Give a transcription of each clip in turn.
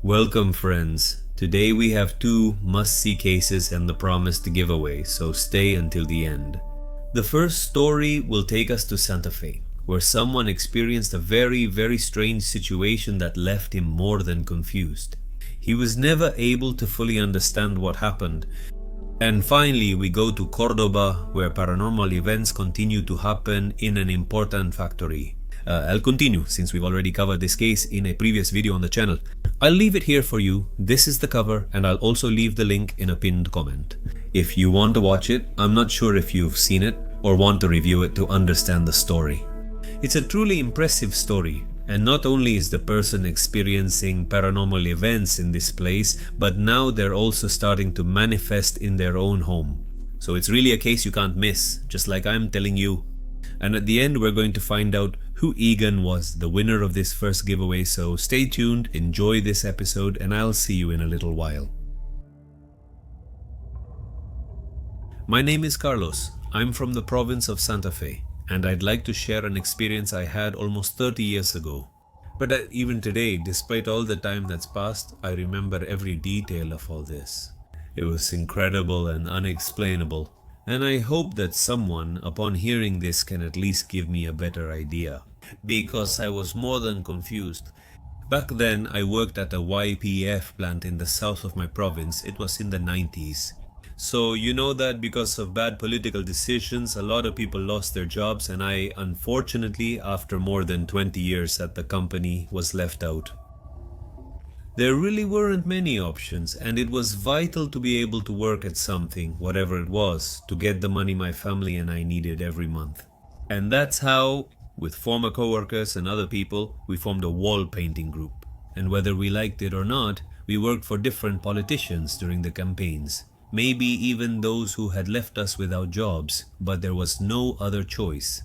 Welcome friends. Today we have two must-see cases and the promised giveaway, so stay until the end. The first story will take us to Santa Fe, where someone experienced a very strange situation that left him more than confused. He was never able to fully understand what happened. And finally we go to Córdoba, where paranormal events continue to happen in an important factory. I'll continue since we've already covered this case in a previous video on the channel. I'll leave it here for you. This is the cover and I'll also leave the link in a pinned comment. If you want to watch it, I'm not sure if you've seen it or want to review it to understand the story. It's a truly impressive story, and not only is the person experiencing paranormal events in this place, but now they're also starting to manifest in their own home. So it's really a case you can't miss, just like I'm telling you. And at the end we're going to find out who Egan was, the winner of this first giveaway, so stay tuned, enjoy this episode, and I'll see you in a little while. My name is Carlos. I'm from the province of Santa Fe, and I'd like to share an experience I had almost 30 years ago. But even today, despite all the time that's passed, I remember every detail of all this. It was incredible and unexplainable, and I hope that someone, upon hearing this, can at least give me a better idea. Because I was more than confused. Back then, I worked at a YPF plant in the south of my province. It was in the 90s. So you know that because of bad political decisions, a lot of people lost their jobs, and I, unfortunately, after more than 20 years at the company, was left out. There really weren't many options, and it was vital to be able to work at something, whatever it was, to get the money my family and I needed every month. And that's how, with former coworkers and other people, we formed a wall painting group. And whether we liked it or not, we worked for different politicians during the campaigns. Maybe even those who had left us without jobs, but there was no other choice.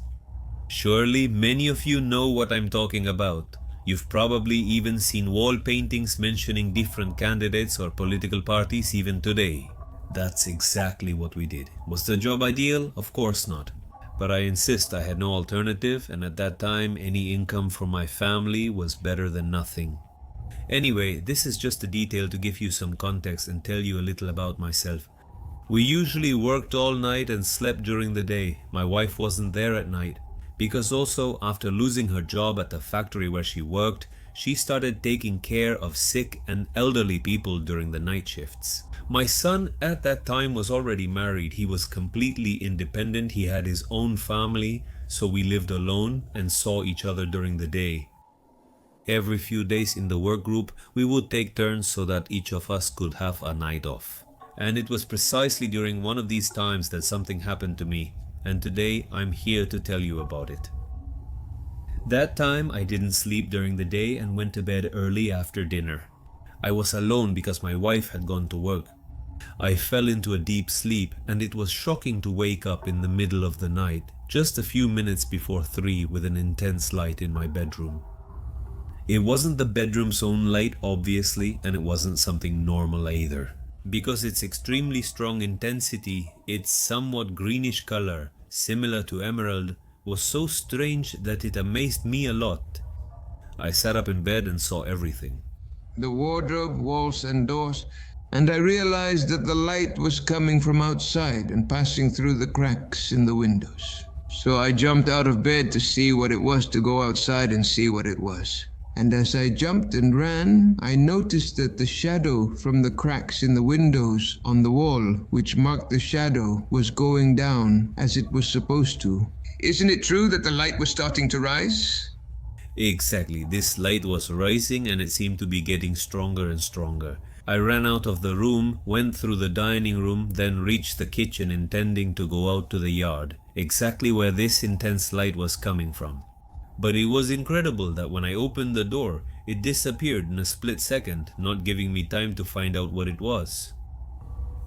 Surely many of you know what I'm talking about. You've probably even seen wall paintings mentioning different candidates or political parties even today. That's exactly what we did. Was the job ideal? Of course not. But I insist I had no alternative, and at that time any income from my family was better than nothing. Anyway, this is just a detail to give you some context and tell you a little about myself. We usually worked all night and slept during the day. My wife wasn't there at night, because also after losing her job at the factory where she worked, she started taking care of sick and elderly people during the night shifts. My son at that time was already married. He was completely independent. He had his own family, so we lived alone and saw each other during the day. Every few days in the work group, we would take turns so that each of us could have a night off. And it was precisely during one of these times that something happened to me, and today I'm here to tell you about it. That time I didn't sleep during the day and went to bed early after dinner. I was alone because my wife had gone to work. I fell into a deep sleep, and it was shocking to wake up in the middle of the night, just a few minutes before 3, with an intense light in my bedroom. It wasn't the bedroom's own light, obviously, and it wasn't something normal either. Because its extremely strong intensity, its somewhat greenish color, similar to emerald, was so strange that it amazed me a lot. I sat up in bed and saw everything. The wardrobe, walls and doors, and I realized that the light was coming from outside and passing through the cracks in the windows. So I jumped out of bed to see what it was, to go outside and see what it was. And as I jumped and ran, I noticed that the shadow from the cracks in the windows on the wall, which marked the shadow, was going down as it was supposed to. Isn't it true that the light was starting to rise? Exactly, this light was rising and it seemed to be getting stronger and stronger. I ran out of the room, went through the dining room, then reached the kitchen intending to go out to the yard, exactly where this intense light was coming from. But it was incredible that when I opened the door, it disappeared in a split second, not giving me time to find out what it was.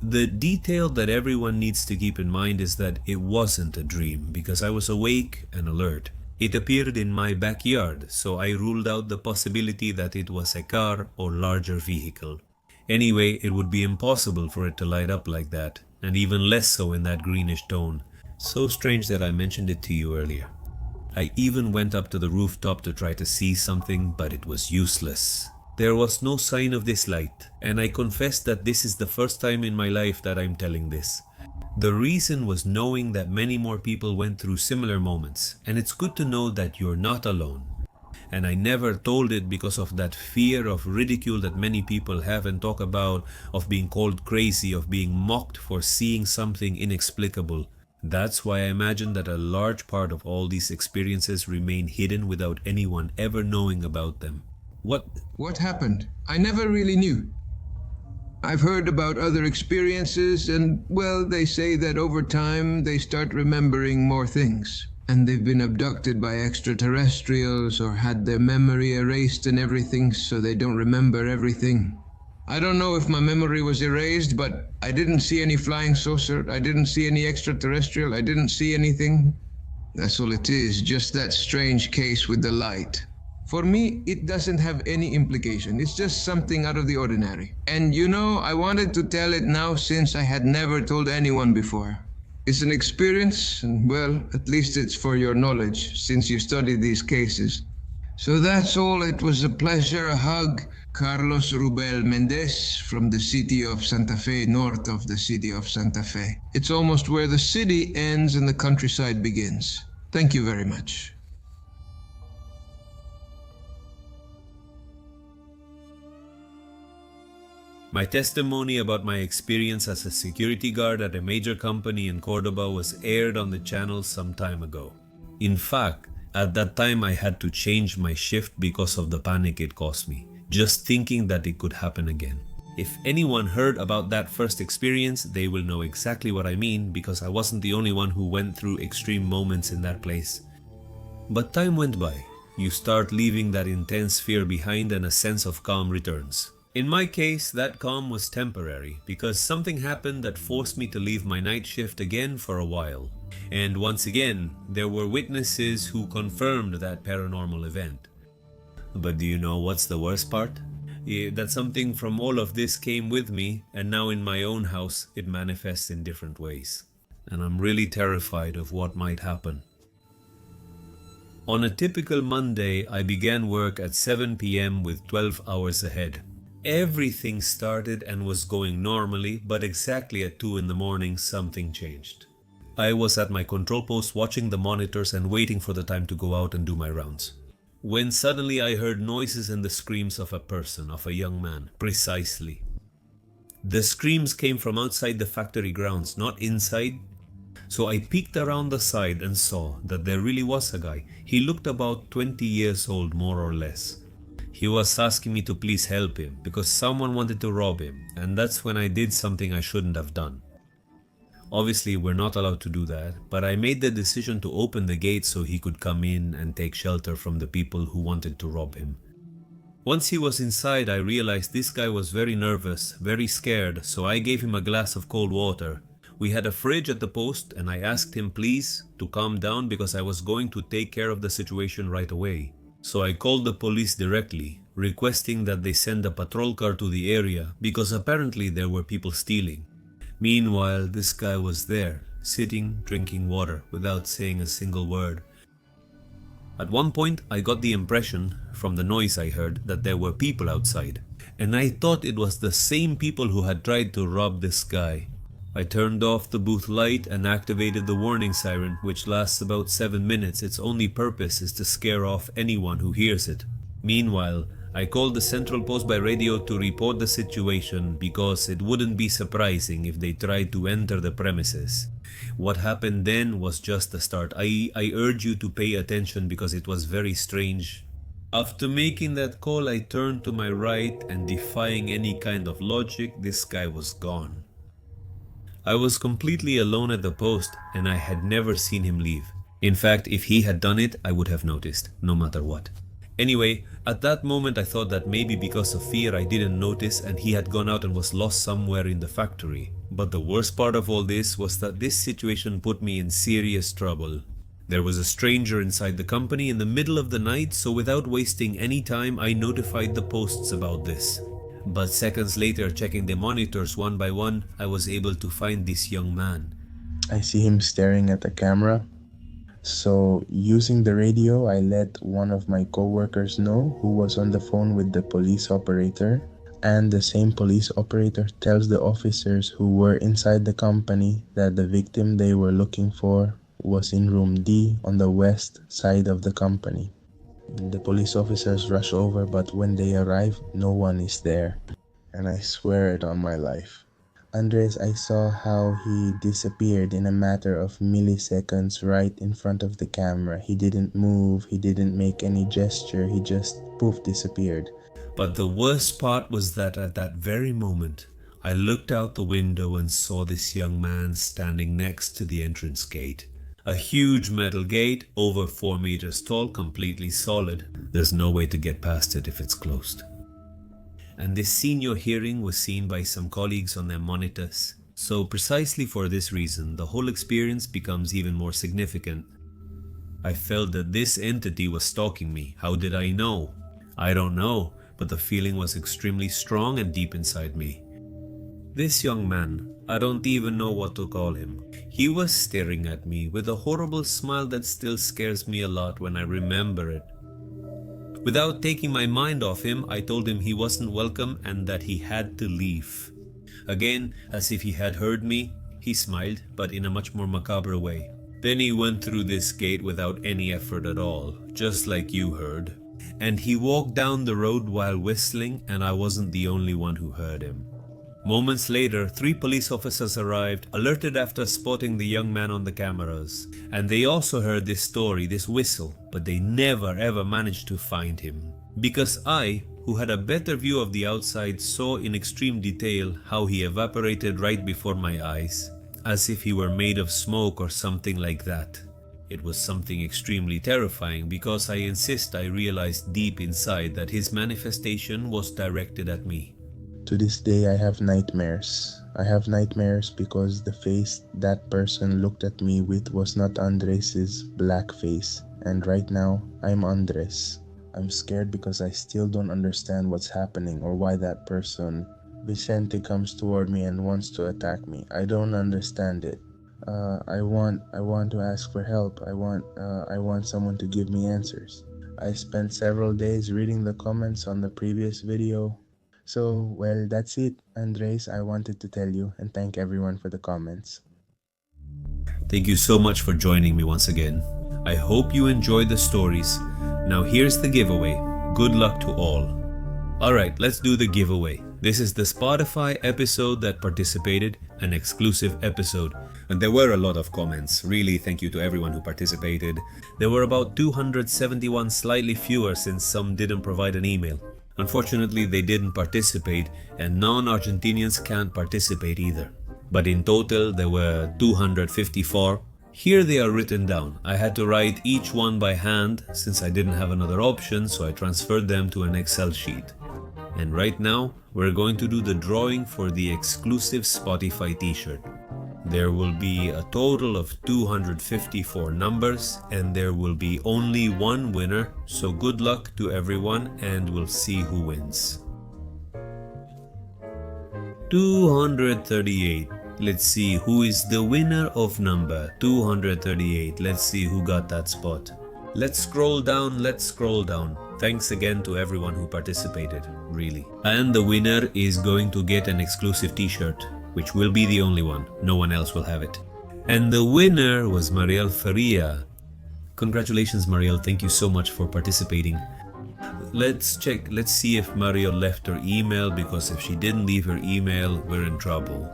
The detail that everyone needs to keep in mind is that it wasn't a dream, because I was awake and alert. It appeared in my backyard, so I ruled out the possibility that it was a car or larger vehicle. Anyway, it would be impossible for it to light up like that, and even less so in that greenish tone. So strange that I mentioned it to you earlier. I even went up to the rooftop to try to see something, but it was useless. There was no sign of this light, and I confess that this is the first time in my life that I'm telling this. The reason was knowing that many more people went through similar moments, and it's good to know that you're not alone. And I never told it because of that fear of ridicule that many people have and talk about, of being called crazy, of being mocked for seeing something inexplicable. That's why I imagine that a large part of all these experiences remain hidden without anyone ever knowing about them. What happened? I never really knew. I've heard about other experiences, and, well, they say that over time they start remembering more things. And they've been abducted by extraterrestrials or had their memory erased and everything, so they don't remember everything. I don't know if my memory was erased, but I didn't see any flying saucer, I didn't see any extraterrestrial, I didn't see anything. That's all it is, just that strange case with the light. For me, it doesn't have any implication. It's just something out of the ordinary. And you know, I wanted to tell it now since I had never told anyone before. It's an experience, and well, at least it's for your knowledge, since you study these cases. So that's all. It was a pleasure. A hug. Carlos Rubel Mendez from the city of Santa Fe, north of the city of Santa Fe. It's almost where the city ends and the countryside begins. Thank you very much. My testimony about my experience as a security guard at a major company in Córdoba was aired on the channel some time ago. In fact, at that time I had to change my shift because of the panic it caused me, just thinking that it could happen again. If anyone heard about that first experience, they will know exactly what I mean, because I wasn't the only one who went through extreme moments in that place. But time went by. You start leaving that intense fear behind and a sense of calm returns. In my case, that calm was temporary because something happened that forced me to leave my night shift again for a while. And once again, there were witnesses who confirmed that paranormal event. But do you know what's the worst part? That something from all of this came with me, and now in my own house it manifests in different ways. And I'm really terrified of what might happen. On a typical Monday, I began work at 7 p.m. with 12 hours ahead. Everything started and was going normally, but exactly at 2 in the morning something changed. I was at my control post watching the monitors and waiting for the time to go out and do my rounds, when suddenly I heard noises and the screams of a person, of a young man, precisely. The screams came from outside the factory grounds, not inside. So I peeked around the side and saw that there really was a guy. He looked about 20 years old, more or less. He was asking me to please help him because someone wanted to rob him, and that's when I did something I shouldn't have done. Obviously, we're not allowed to do that, but I made the decision to open the gate so he could come in and take shelter from the people who wanted to rob him. Once he was inside, I realized this guy was very nervous, very scared, so I gave him a glass of cold water. We had a fridge at the post, and I asked him please to calm down because I was going to take care of the situation right away. So I called the police directly, requesting that they send a patrol car to the area because apparently there were people stealing. Meanwhile, this guy was there, sitting, drinking water, without saying a single word. At one point, I got the impression, from the noise I heard, that there were people outside, and I thought it was the same people who had tried to rob this guy. I turned off the booth light and activated the warning siren, which lasts about 7 minutes. Its only purpose is to scare off anyone who hears it. Meanwhile, I called the central post by radio to report the situation because it wouldn't be surprising if they tried to enter the premises. What happened then was just the start. I urge you to pay attention because it was very strange. After making that call, I turned to my right and, defying any kind of logic, this guy was gone. I was completely alone at the post and I had never seen him leave. In fact, if he had done it, I would have noticed, no matter what. Anyway, at that moment I thought that maybe because of fear I didn't notice and he had gone out and was lost somewhere in the factory. But the worst part of all this was that this situation put me in serious trouble. There was a stranger inside the company in the middle of the night, so without wasting any time I notified the posts about this. But seconds later, checking the monitors one by one, I was able to find this young man. I see him staring at the camera. So, using the radio, I let one of my coworkers know who was on the phone with the police operator, and the same police operator tells the officers who were inside the company that the victim they were looking for was in room D on the west side of the company. The police officers rush over, but when they arrive, no one is there. And I swear it on my life. Andres, I saw how he disappeared in a matter of milliseconds right in front of the camera. He didn't move, he didn't make any gesture, he just poof disappeared. But the worst part was that at that very moment, I looked out the window and saw this young man standing next to the entrance gate. A huge metal gate, over 4 meters tall, completely solid. There's no way to get past it if it's closed. And this scene you're hearing was seen by some colleagues on their monitors. So precisely for this reason, the whole experience becomes even more significant. I felt that this entity was stalking me. How did I know? I don't know, but the feeling was extremely strong and deep inside me. This young man, I don't even know what to call him. He was staring at me with a horrible smile that still scares me a lot when I remember it. Without taking my mind off him, I told him he wasn't welcome and that he had to leave. Again, as if he had heard me, he smiled, but in a much more macabre way. Then he went through this gate without any effort at all, just like you heard. And he walked down the road while whistling, and I wasn't the only one who heard him. Moments later, 3 police officers arrived, alerted after spotting the young man on the cameras. And they also heard this story, this whistle, but they never ever managed to find him. Because I, who had a better view of the outside, saw in extreme detail how he evaporated right before my eyes, as if he were made of smoke or something like that. It was something extremely terrifying because I insist I realized deep inside that his manifestation was directed at me. To this day, I have nightmares. I have nightmares because the face that person looked at me with was not Andres's black face. And right now, I'm Andres. I'm scared because I still don't understand what's happening or why that person, Vicente, comes toward me and wants to attack me. I don't understand it. I want to ask for help. I want someone to give me answers. I spent several days reading the comments on the previous video. So, well, that's it, Andres. I wanted to tell you and thank everyone for the comments. Thank you so much for joining me once again. I hope you enjoyed the stories. Now here's the giveaway. Good luck to all. Alright, let's do the giveaway. This is the Spotify episode that participated, an exclusive episode. And there were a lot of comments. Really, thank you to everyone who participated. There were about 271, slightly fewer since some didn't provide an email. Unfortunately, they didn't participate, and non-Argentinians can't participate either. But in total, there were 254. Here they are written down. I had to write each one by hand since I didn't have another option, so I transferred them to an Excel sheet. And right now, we're going to do the drawing for the exclusive Spotify t-shirt. There will be a total of 254 numbers and there will be only one winner, so good luck to everyone and we'll see who wins. 238. Let's see who is the winner of number 238. Let's see who got that spot. Let's scroll down. Thanks again to everyone who participated, really. And the winner is going to get an exclusive t-shirt, which will be the only one. No one else will have it. And the winner was Mariel Faria. Congratulations, Mariel. Thank you so much for participating. Let's check. Let's see if Mariel left her email, because if she didn't leave her email, we're in trouble.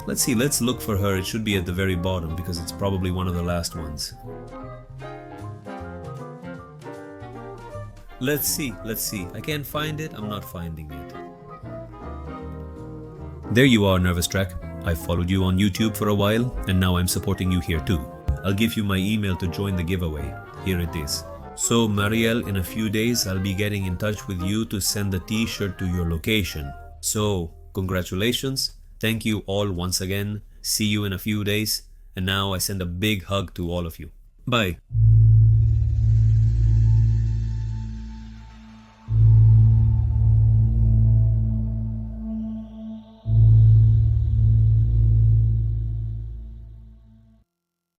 Let's see. Let's look for her. It should be at the very bottom because it's probably one of the last ones. Let's see. I can't find it. I'm not finding it. There you are, Nervustrack. I followed you on YouTube for a while and now I'm supporting you here too. I'll give you my email to join the giveaway. Here it is. So Mariel, in a few days I'll be getting in touch with you to send the t-shirt to your location. So congratulations. Thank you all once again. See you in a few days. And now I send a big hug to all of you. Bye.